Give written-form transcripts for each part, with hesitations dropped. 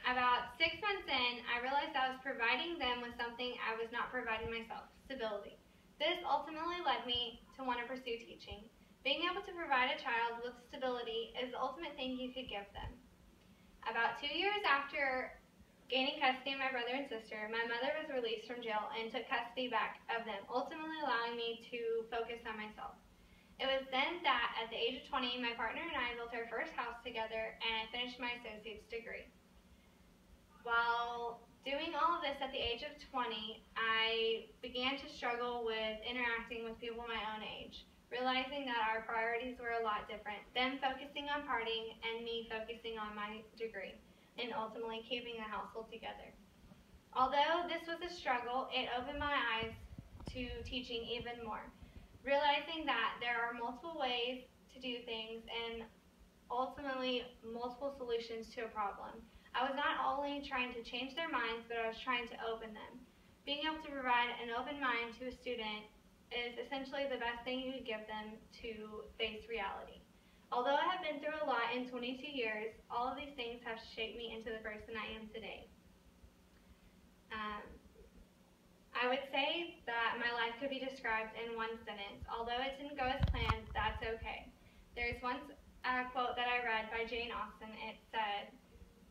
About 6 months in, I realized I was providing them with something I was not providing myself, stability. This ultimately led me to want to pursue teaching. Being able to provide a child with stability is the ultimate thing you could give them. About 2 years after gaining custody of my brother and sister, my mother was released from jail and took custody back of them, ultimately allowing me to focus on myself. It was then that, at the age of 20, my partner and I built our first house together, and I finished my associate's degree. While doing all of this at the age of 20, I began to struggle with interacting with people my own age, realizing that our priorities were a lot different, them focusing on partying and me focusing on my degree, and ultimately keeping the household together. Although this was a struggle, it opened my eyes to teaching even more, realizing that there are multiple ways to do things and ultimately multiple solutions to a problem. I was not only trying to change their minds, but I was trying to open them. Being able to provide an open mind to a student is essentially the best thing you could give them to face reality. Although I have been through a lot in 22 years, all of these things have shaped me into the person I am today. I would say that my life could be described in one sentence. Although it didn't go as planned, that's okay. There's one quote that I read by Jane Austen. It said,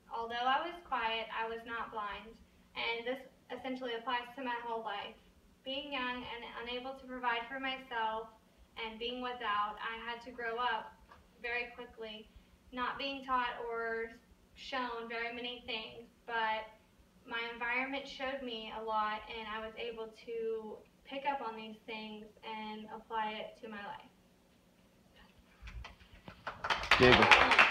"Although I was quiet, I was not blind." And this essentially applies to my whole life. Being young and unable to provide for myself and being without, I had to grow up very quickly, not being taught or shown very many things, but my environment showed me a lot, and I was able to pick up on these things and apply it to my life. David.